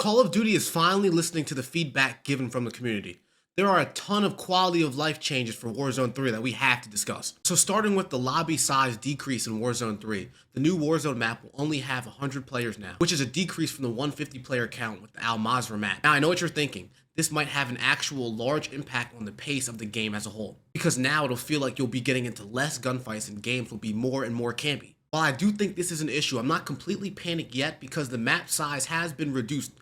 Call of Duty is finally listening to the feedback given from the community. There are a ton of quality of life changes for Warzone 3 that we have to discuss. So starting with the lobby size decrease in Warzone 3, the new Warzone map will only have 100 players now, which is a decrease from the 150 player count with the Al Mazrah map. Now I know what you're thinking, this might have an actual large impact on the pace of the game as a whole, because now it'll feel like you'll be getting into less gunfights and games will be more and more campy. While I do think this is an issue, I'm not completely panicked yet because the map size has been reduced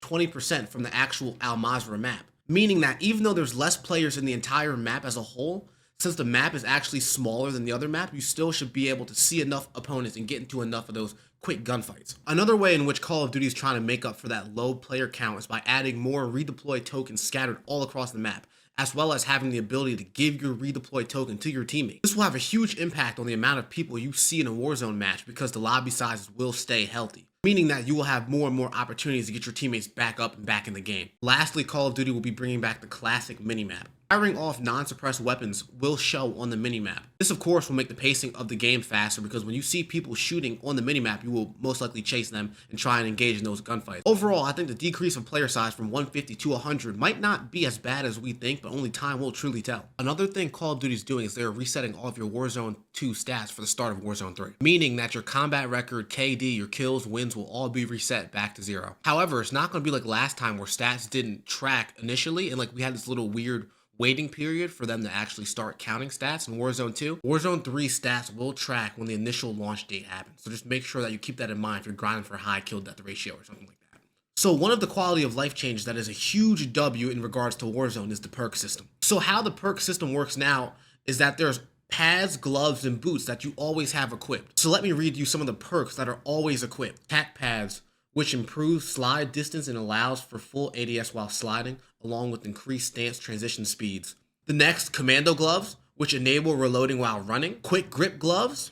20% from the actual Al Mazrah map. Meaning that even though there's less players in the entire map as a whole, since the map is actually smaller than the other map, you still should be able to see enough opponents and get into enough of those quick gunfights. Another way in which Call of Duty is trying to make up for that low player count is by adding more redeploy tokens scattered all across the map, as well as having the ability to give your redeploy token to your teammate. This will have a huge impact on the amount of people you see in a Warzone match because the lobby sizes will stay healthy, meaning that you will have more and more opportunities to get your teammates back up and back in the game. Lastly, Call of Duty will be bringing back the classic minimap. Firing off non-suppressed weapons will show on the minimap. This of course will make the pacing of the game faster because when you see people shooting on the minimap, you will most likely chase them and try and engage in those gunfights. Overall, I think the decrease of player size from 150 to 100 might not be as bad as we think, but only time will truly tell. Another thing Call of Duty is doing is they're resetting all of your Warzone 2 stats for the start of Warzone 3, meaning that your combat record, KD, your kills, wins will all be reset back to 0. However, it's not going to be like last time where stats didn't track initially and like we had this little weird waiting period for them to actually start counting stats in Warzone 2. Warzone 3 stats will track when the initial launch date happens. So just make sure that you keep that in mind if you're grinding for a high kill death ratio or something like that. So one of the quality of life changes that is a huge W in regards to Warzone is the perk system. So how the perk system works now is that there's pads, gloves, and boots that you always have equipped. So let me read you some of the perks that are always equipped. Tac pads, which improves slide distance and allows for full ADS while sliding, along with increased stance transition speeds. The next, commando gloves, which enable reloading while running. Quick grip gloves,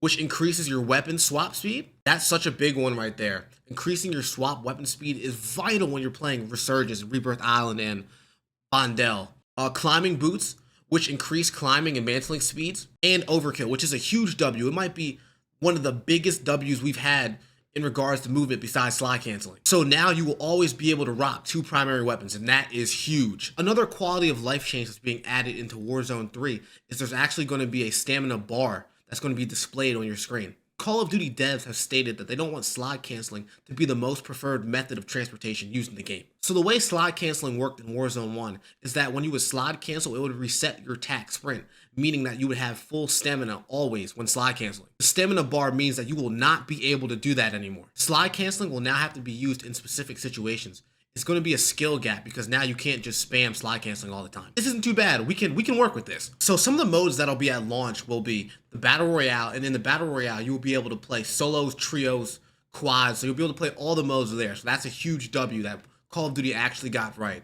which increases your weapon swap speed. That's such a big one right there. Increasing your swap weapon speed is vital when you're playing Resurgence, Rebirth Island, and Bondel. Climbing boots, which increase climbing and mantling speeds. And overkill, which is a huge W. It might be one of the biggest W's we've had in regards to movement besides slide canceling. So now you will always be able to rock 2 primary weapons, and that is huge. Another quality of life change that's being added into Warzone 3 is there's actually going to be a stamina bar that's going to be displayed on your screen. Call of Duty devs have stated that they don't want slide canceling to be the most preferred method of transportation used in the game. So the way slide canceling worked in Warzone 1 is that when you would slide cancel, it would reset your attack sprint, meaning that you would have full stamina always when slide canceling. The stamina bar means that you will not be able to do that anymore. Slide canceling will now have to be used in specific situations. It's going to be a skill gap because now you can't just spam slide canceling all the time. This isn't too bad. We can work with this. So some of the modes that'll be at launch will be the Battle Royale, and in the Battle Royale, you will be able to play solos, trios, quads. So you'll be able to play all the modes there. So that's a huge W that Call of Duty actually got right.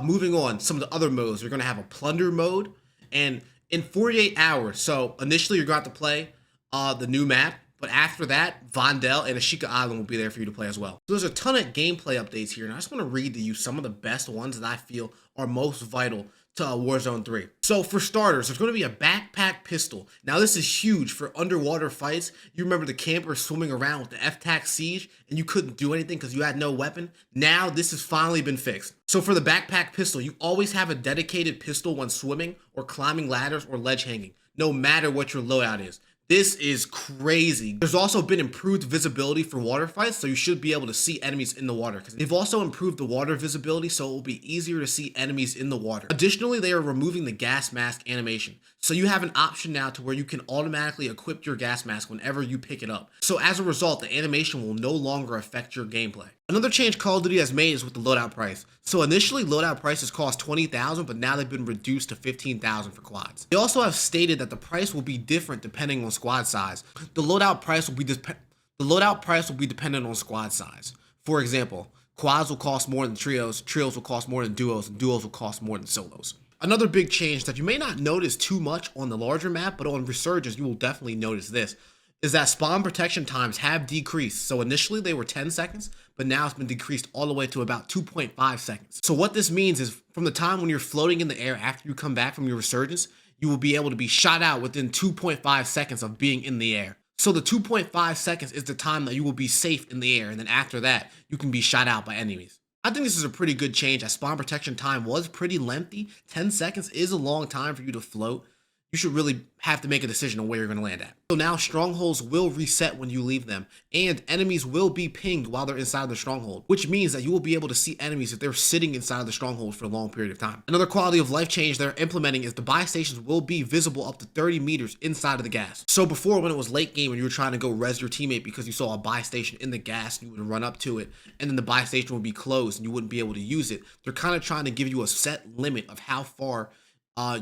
Moving on, some of the other modes. You're going to have a plunder mode, and in 48 hours. So initially you're going to have to play the new map. But after that, Vondel and Ashika Island will be there for you to play as well. So there's a ton of gameplay updates here, and I just want to read to you some of the best ones that I feel are most vital to Warzone 3. So for starters, there's going to be a backpack pistol. Now this is huge for underwater fights. You remember the campers swimming around with the F-Tac Siege, and you couldn't do anything because you had no weapon? Now this has finally been fixed. So for the backpack pistol, you always have a dedicated pistol when swimming or climbing ladders or ledge hanging, no matter what your loadout is. This is crazy. There's also been improved visibility for water fights, so you should be able to see enemies in the water. They've also improved the water visibility, so it will be easier to see enemies in the water. Additionally, they are removing the gas mask animation. So you have an option now to where you can automatically equip your gas mask whenever you pick it up. So as a result, the animation will no longer affect your gameplay. Another change Call of Duty has made is with the loadout price. So initially loadout prices cost $20,000, but now they've been reduced to $15,000 for quads. They also have stated that the price will be different depending on squad size. The loadout price will be dependent on squad size. For example, quads will cost more than trios, trios will cost more than duos, and duos will cost more than solos. Another big change that you may not notice too much on the larger map, but on Resurgence you will definitely notice this, is that spawn protection times have decreased. So initially they were 10 seconds, but now it's been decreased all the way to about 2.5 seconds. So what this means is from the time when you're floating in the air after you come back from your Resurgence, you will be able to be shot out within 2.5 seconds of being in the air. So the 2.5 seconds is the time that you will be safe in the air, and then after that, you can be shot out by enemies. I think this is a pretty good change as spawn protection time was pretty lengthy. 10 seconds is a long time for you to float. You should really have to make a decision on where you're going to land at. So now strongholds will reset when you leave them, and enemies will be pinged while they're inside the stronghold, which means that you will be able to see enemies if they're sitting inside the stronghold for a long period of time. Another quality of life change they're implementing is the buy stations will be visible up to 30 meters inside of the gas. So before, when it was late game and you were trying to go res your teammate because you saw a buy station in the gas, you would run up to it, and then the buy station would be closed and you wouldn't be able to use it. They're kind of trying to give you a set limit of how far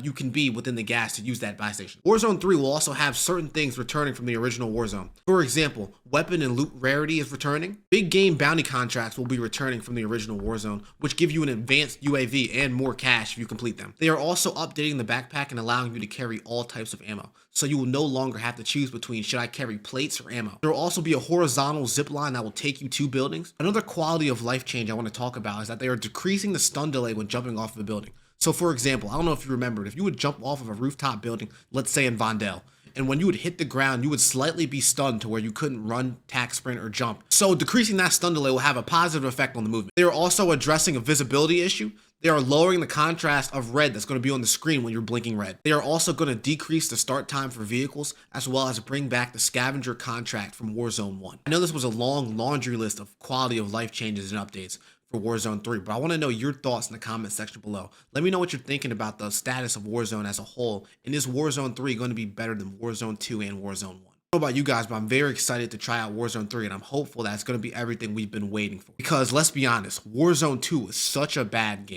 you can be within the gas to use that buy station. Warzone 3 will also have certain things returning from the original Warzone. For example, weapon and loot rarity is returning. Big game bounty contracts will be returning from the original Warzone, which give you an advanced UAV and more cash if you complete them. They are also updating the backpack and allowing you to carry all types of ammo, so you will no longer have to choose between should I carry plates or ammo. There will also be a horizontal zip line that will take you to buildings. Another quality of life change I want to talk about is that they are decreasing the stun delay when jumping off of a building. So for example, I don't know if you remember, if you would jump off of a rooftop building, let's say in Vondel, and when you would hit the ground, you would slightly be stunned to where you couldn't run, tack, sprint, or jump. So decreasing that stun delay will have a positive effect on the movement. They are also addressing a visibility issue. They are lowering the contrast of red that's going to be on the screen when you're blinking red. They are also going to decrease the start time for vehicles, as well as bring back the scavenger contract from Warzone 1. I know this was a long laundry list of quality of life changes and updates for Warzone 3, but I want to know your thoughts in the comment section below. Let me know what you're thinking about the status of Warzone as a whole, and is Warzone 3 going to be better than Warzone 2 and Warzone 1? I don't know about you guys, but I'm very excited to try out Warzone 3, and I'm hopeful that it's going to be everything we've been waiting for. Because let's be honest, Warzone 2 is such a bad game.